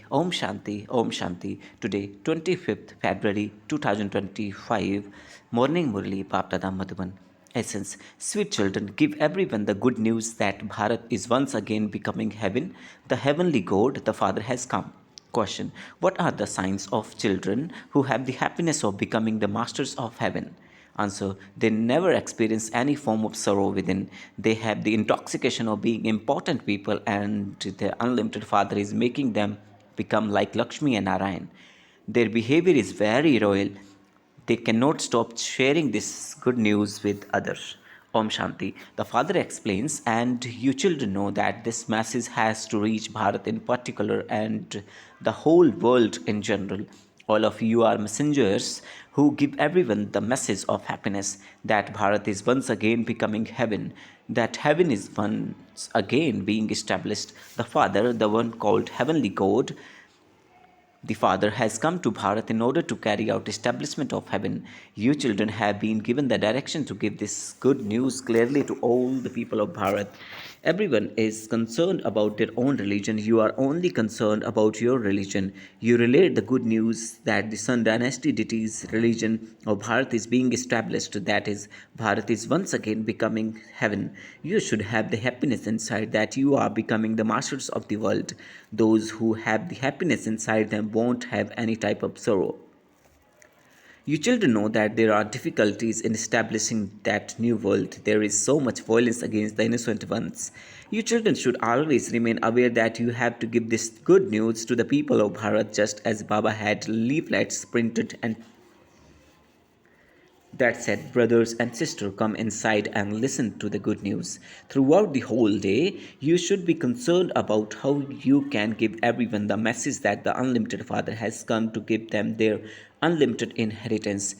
Om Shanti. Today, 25th February 2025, Morning Murli, Baptada Madhuban. Essence. Sweet children, give everyone the good news that Bharat is once again becoming heaven. The heavenly God, the Father, has come. Question. What are the signs of children who have the happiness of becoming the masters of heaven? Answer. They never experience any form of sorrow within. They have the intoxication of being important people, and the unlimited Father is making them become like Lakshmi and Narayan. Their behavior is very royal. They cannot stop sharing this good news with others. Om Shanti. The father explains, and you children know that this message has to reach Bharat in particular and the whole world in general. All of you are messengers who give everyone the message of happiness that Bharat is once again becoming heaven, that heaven is once again being established. The Father, the one called Heavenly God, the Father has come to Bharat in order to carry out establishment of heaven. You children have been given the direction to give this good news clearly to all the people of Bharat. Everyone is concerned about their own religion. You are only concerned about your religion. You relate the good news that the Sun dynasty deity's religion of Bharat is being established. That is, Bharat is once again becoming heaven. You should have the happiness inside that you are becoming the masters of the world. Those who have the happiness inside them won't have any type of sorrow. You children know that there are difficulties in establishing that new world. There is so much violence against the innocent ones. You children should always remain aware that you have to give this good news to the people of Bharat, just as Baba had leaflets printed and that said, brothers and sisters, come inside and listen to the good news. Throughout the whole day, you should be concerned about how you can give everyone the message that the unlimited Father has come to give them their unlimited inheritance.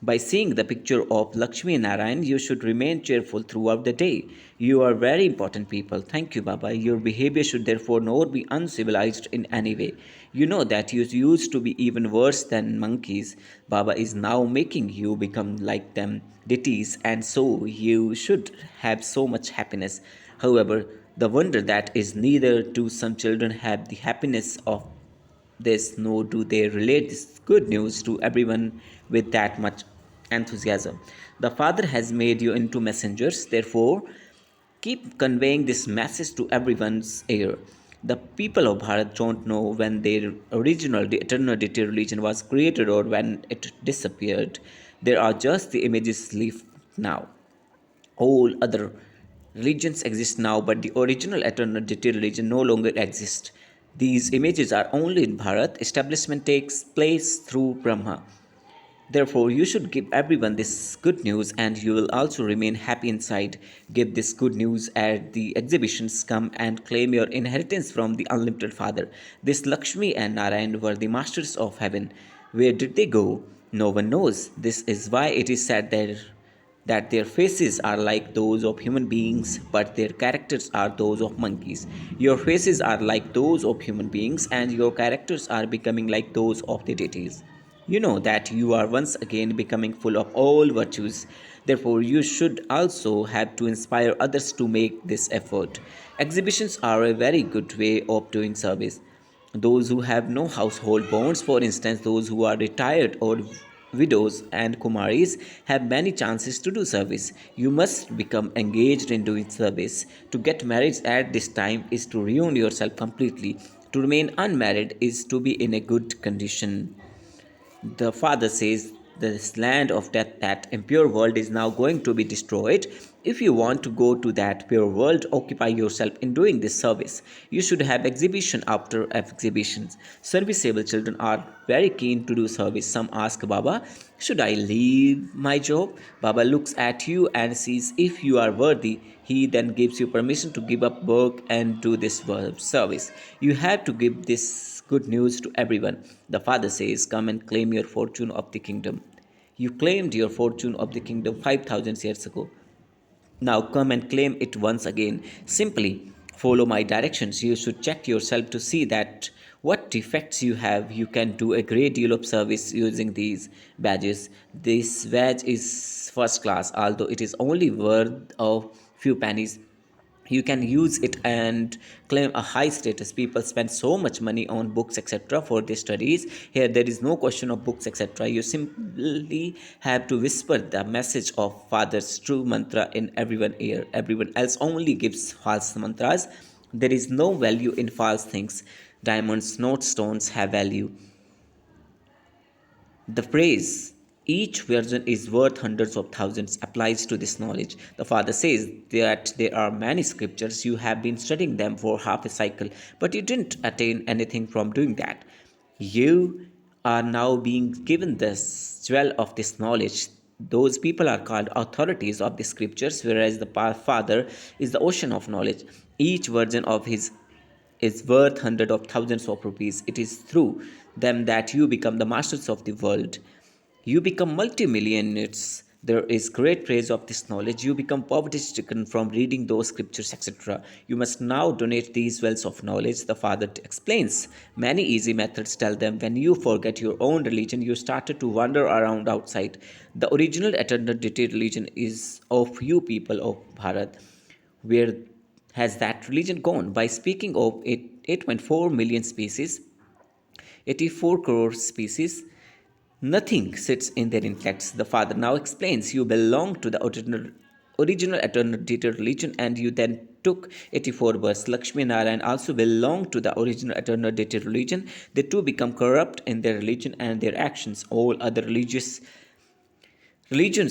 By seeing the picture of Lakshmi and Narayan, you should remain cheerful throughout the day. You are very important people. Thank you, Baba. Your behavior should therefore not be uncivilized in any way. You know that you used to be even worse than monkeys. Baba is now making you become like them, deities, and so you should have so much happiness. However, the wonder that is neither do some children have the happiness of this, nor do they relate this good news to everyone with that much enthusiasm. The Father has made you into messengers, therefore, keep conveying this message to everyone's ear. The people of Bharat don't know when their original eternal deity religion was created or when it disappeared. There are just the images left now. All other religions exist now, but the original eternity religion no longer exists. These images are only in Bharat. Establishment takes place through Brahma. Therefore, you should give everyone this good news and you will also remain happy inside. Give this good news at the exhibitions. Come and claim your inheritance from the unlimited Father. This Lakshmi and Narayan were the masters of heaven. Where did they go? No one knows. This is why it is said that their faces are like those of human beings, but their characters are those of monkeys. Your faces are like those of human beings, and your characters are becoming like those of the deities. You know that you are once again becoming full of all virtues. Therefore, you should also have to inspire others to make this effort. Exhibitions are a very good way of doing service. Those who have no household bonds, for instance, those who are retired or widows and kumaris, have many chances to do service. You must become engaged in doing service. To get married at this time is to ruin yourself completely. To remain unmarried is to be in a good condition. The father says this land of death, that impure world, is now going to be destroyed. If you want to go to that pure world, occupy yourself in doing this service. You should have exhibition after exhibitions. Serviceable children are very keen to do service. Some ask Baba, should I leave my job? Baba looks at you and sees if you are worthy. He then gives you permission to give up work and do this service. You have to give this good news to everyone. The father says, come and claim your fortune of the kingdom. You claimed your fortune of the kingdom 5,000 years ago. Now come and claim it once again. Simply follow my directions. You should check yourself to see that what defects you have. You can do a great deal of service using these badges. This badge is first class, although it is only worth a few pennies. you can use it and claim a high status. People spend so much money on books etc for their studies. Here there is no question of books etc. You simply have to whisper the message of father's true mantra in everyone's ear. Everyone else only gives false mantras. There is no value in false things. Diamonds, not stones, have value. The phrase, each virgin is worth hundreds of thousands, applies to this knowledge. The Father says that there are many scriptures, you have been studying them for half a cycle, but you didn't attain anything from doing that. You are now being given the jewel of this knowledge. Those people are called authorities of the scriptures, whereas the Father is the ocean of knowledge. Each virgin of his is worth hundreds of thousands of rupees. It is through them that you become the masters of the world. You become multimillionaires. There is great praise of this knowledge. You become poverty stricken from reading those scriptures, etc. You must now donate these wells of knowledge. The Father explains. Many easy methods tell them when you forget your own religion, you started to wander around outside. The original eternal deity religion is of you people of Bharat. Where has that religion gone? By speaking of 8.4 million species, 84 crore species, nothing sits in their intellects. The Father now explains you belong to the original eternal data religion and you then took 84 births. Lakshmi and Narayan also belong to the original eternal data religion. They too become corrupt in their religion and their actions. All other religions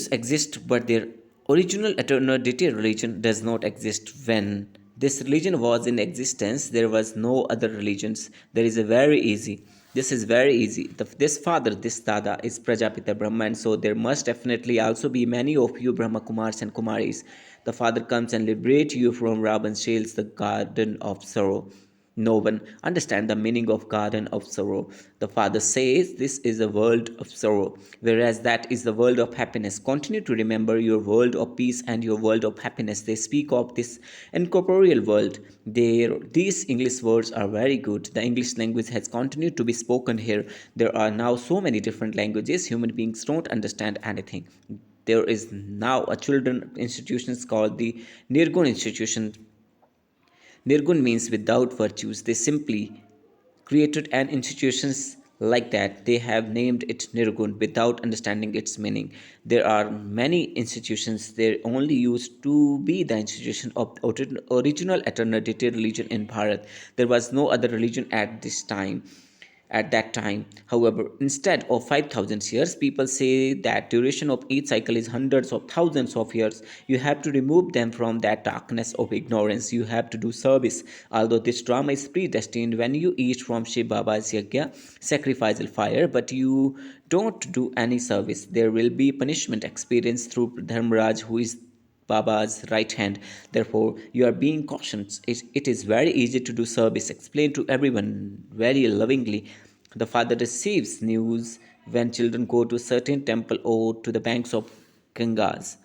exist, but their original eternal deity religion does not exist. When this religion was in existence, there was no other religions. There is a very easy. This is very easy. This father, this Dada, is Prajapita Brahma, and so there must definitely also be many of you Brahma Kumars and Kumaris. The Father comes and liberates you from Ravan's shails, the garden of sorrow. No one understands the meaning of garden of sorrow. The Father says this is a world of sorrow, whereas that is the world of happiness. Continue to remember your world of peace and your world of happiness. They speak of this incorporeal world. These English words are very good. The English language has continued to be spoken here. There are now so many different languages. Human beings don't understand anything. There is now a children institution called the Nirgun Institution. Nirgun means without virtues. They simply created an institutions like that. They have named it Nirgun without understanding its meaning. There are many institutions. They only used to be the institution of original eternity religion in Bharat. There was no other religion at that time. However, instead of 5,000 years, people say that duration of each cycle is hundreds of thousands of years. You have to remove them from that darkness of ignorance. You have to do service. Although this drama is predestined, when you eat from Shiv Baba's yagya, sacrificial fire, but you don't do any service, there will be punishment experienced through Dharmaraj, who is Baba's right hand. Therefore, you are being cautioned. It is very easy to do service. Explain to everyone very lovingly. The Father receives news when children go to certain temple or to the banks of Gangas.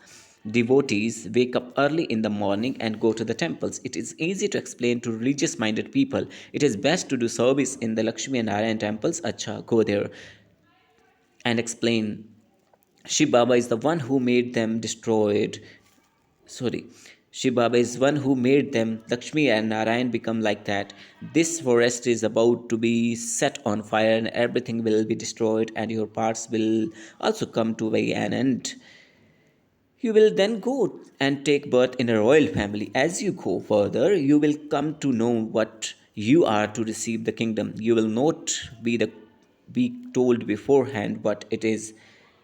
Devotees wake up early in the morning and go to the temples. It is easy to explain to religious minded people. It is best to do service in the Lakshmi and Narayan temples. Acha, go there and explain. Shiv Baba is the one who made them destroyed. Sorry. Shiv Baba is one who made them. Lakshmi and Narayan become like that. This forest is about to be set on fire and everything will be destroyed and your parts will also come to an end. You will then go and take birth in a royal family. As you go further, you will come to know what you are to receive the kingdom. You will not be told beforehand what it is.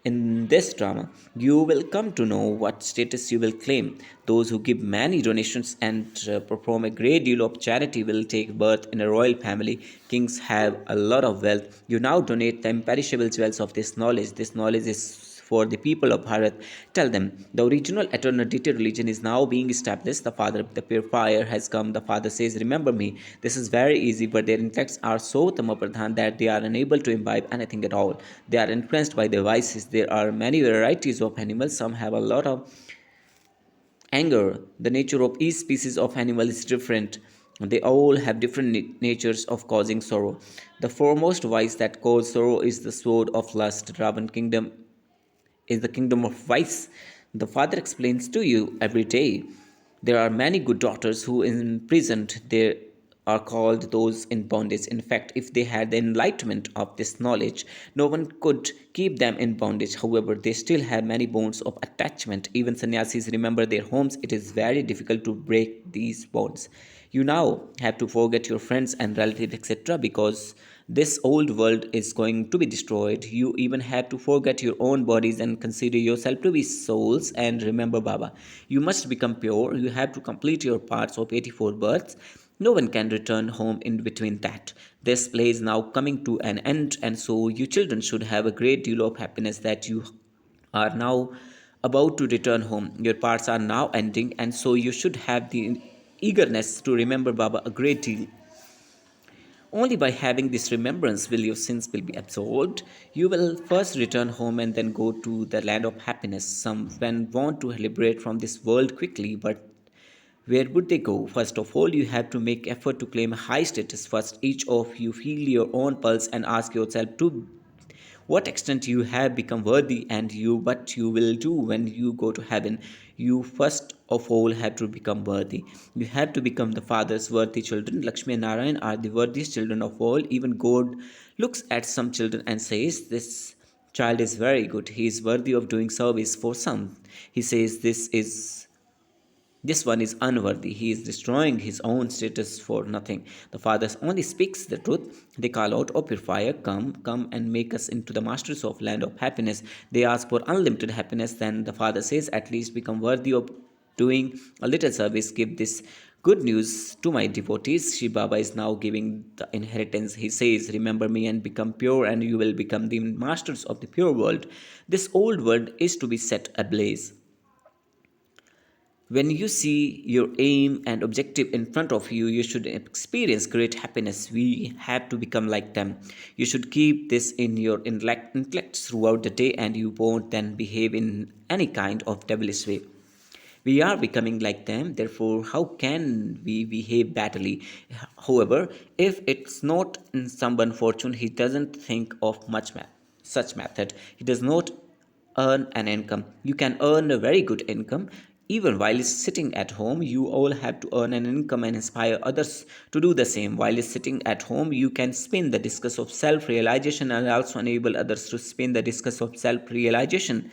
In this drama, you will come to know what status you will claim. Those who give many donations and perform a great deal of charity will take birth in a royal family. Kings have a lot of wealth. You now donate the imperishable jewels of this knowledge. This knowledge is for the people of Bharat. Tell them the original eternal deity religion is now being established. The Father, the purifier has come. The Father says, remember me. This is very easy, but their intellects are so tamapradhan that they are unable to imbibe anything at all. They are influenced by their vices. There are many varieties of animals. Some have a lot of anger. The nature of each species of animal is different. They all have different natures of causing sorrow. The foremost vice that causes sorrow is the sword of lust. Ravan kingdom is the kingdom of vice. The Father explains to you every day. There are many good daughters who imprisoned there are called those in bondage. In fact, if they had the enlightenment of this knowledge, no one could keep them in bondage. However, they still have many bonds of attachment. Even sannyasis remember their homes. It is very difficult to break these bonds. You now have to forget your friends and relatives, etc., because this old world is going to be destroyed. You even have to forget your own bodies and consider yourself to be souls. And remember, Baba, you must become pure. You have to complete your parts of 84 births. No one can return home in between that. This play is now coming to an end, and so you children should have a great deal of happiness that you are now about to return home. Your parts are now ending, and so you should have the eagerness to remember Baba a great deal. Only by having this remembrance will your sins will be absolved. You will first return home and then go to the land of happiness. Some men want to liberate from this world quickly, but where would they go? First of all, you have to make effort to claim a high status. First, each of you feel your own pulse and ask yourself to what extent you have become worthy, and you what you will do when you go to heaven. You first of all have to become worthy. You have to become the father's worthy children. Lakshmi and Narayan are the worthiest children of all. Even God looks at some children and says, this child is very good, he is worthy of doing service for some. He says, this one is unworthy. He is destroying his own status for nothing. The Father only speaks the truth. They call out, O purifier, come, come and make us into the masters of land of happiness. They ask for unlimited happiness. Then the Father says, at least become worthy of doing a little service. Give this good news to my devotees. Shiva Baba is now giving the inheritance. He says, remember me and become pure, and you will become the masters of the pure world. This old world is to be set ablaze. When you see your aim and objective in front of you, you should experience great happiness. We have to become like them. You should keep this in your intellect throughout the day, and you won't then behave in any kind of devilish way. We are becoming like them, therefore, how can we behave badly? However, if it's not in someone's fortune, he doesn't think of such method. He does not earn an income. You can earn a very good income. Even while sitting at home, you all have to earn an income and inspire others to do the same. While sitting at home, you can spin the discus of self realization and also enable others to spin the discus of self realization.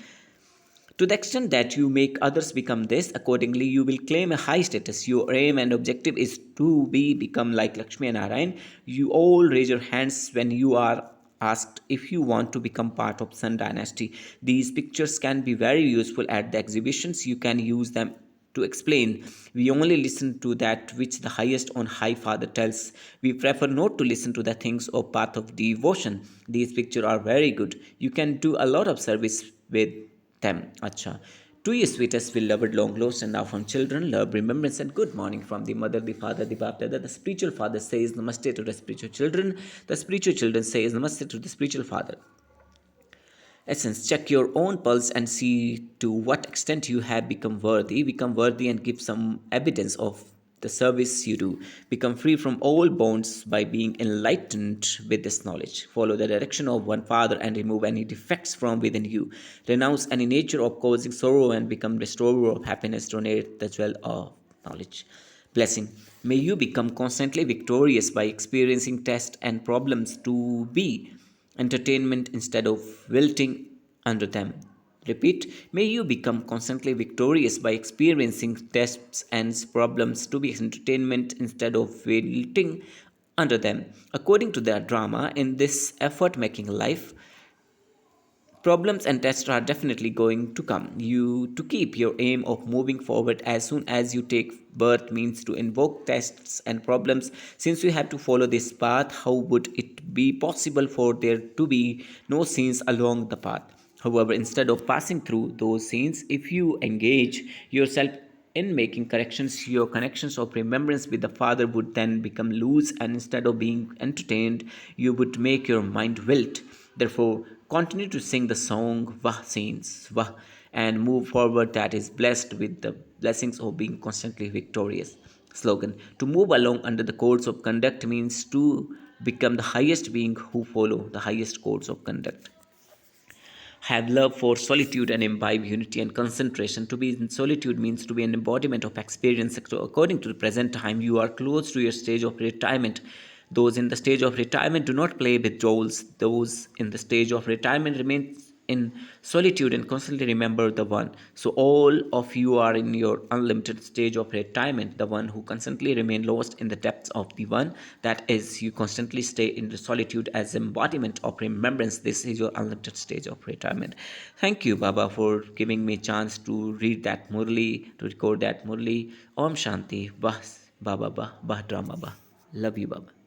To the extent that you make others become this, accordingly, you will claim a high status. Your aim and objective is to become like Lakshmi and Narayan. You all raise your hands when you are asked if you want to become part of Sun Dynasty. These pictures can be very useful at the exhibitions. You can use them to explain. We only listen to that which the highest on high Father tells. We prefer not to listen to the things of path of devotion. These pictures are very good. You can do a lot of service with them. Acha. To you, sweetest, beloved, long lost, and now from children, love, remembrance, and good morning from the mother, the father, the baptized. The spiritual father says namaste to the spiritual children. The spiritual children says namaste to the spiritual father. Essence, check your own pulse and see to what extent you have become worthy. Become worthy and give some evidence of the service you do. Become free from all bonds by being enlightened with this knowledge. Follow the direction of one Father and remove any defects from within you. Renounce any nature of causing sorrow and become restorer of happiness. Donate the jewel of knowledge. Blessing. May you become constantly victorious by experiencing tests and problems to be entertainment instead of wilting under them. Repeat, may you become constantly victorious by experiencing tests and problems to be entertainment instead of wilting under them. According to the drama, in this effort making life, problems and tests are definitely going to come. You to keep your aim of moving forward as soon as you take birth means to invoke tests and problems. Since you have to follow this path, how would it be possible for there to be no scenes along the path? However, instead of passing through those scenes, if you engage yourself in making corrections, your connections of remembrance with the Father would then become loose, and instead of being entertained, you would make your mind wilt. Therefore, continue to sing the song Vah Saints, Vah, and move forward that is blessed with the blessings of being constantly victorious. Slogan. To move along under the codes of conduct means to become the highest being who follow the highest codes of conduct. have love for solitude and imbibe unity and concentration. To be in solitude means to be an embodiment of experience. So according to the present time, you are close to your stage of retirement. Those in the stage of retirement do not play with roles. Those in the stage of retirement remain in solitude and constantly remember the one. So all of you are in your unlimited stage of retirement, the one who constantly remain lost in the depths of the one. That is, you constantly stay in the solitude as embodiment of remembrance. This is your unlimited stage of retirement. Thank you, Baba, for giving me chance to read that Murli, to record that Murli. Om Shanti. Bah, Baba, bah, bah, drama, bah. Love you, Baba.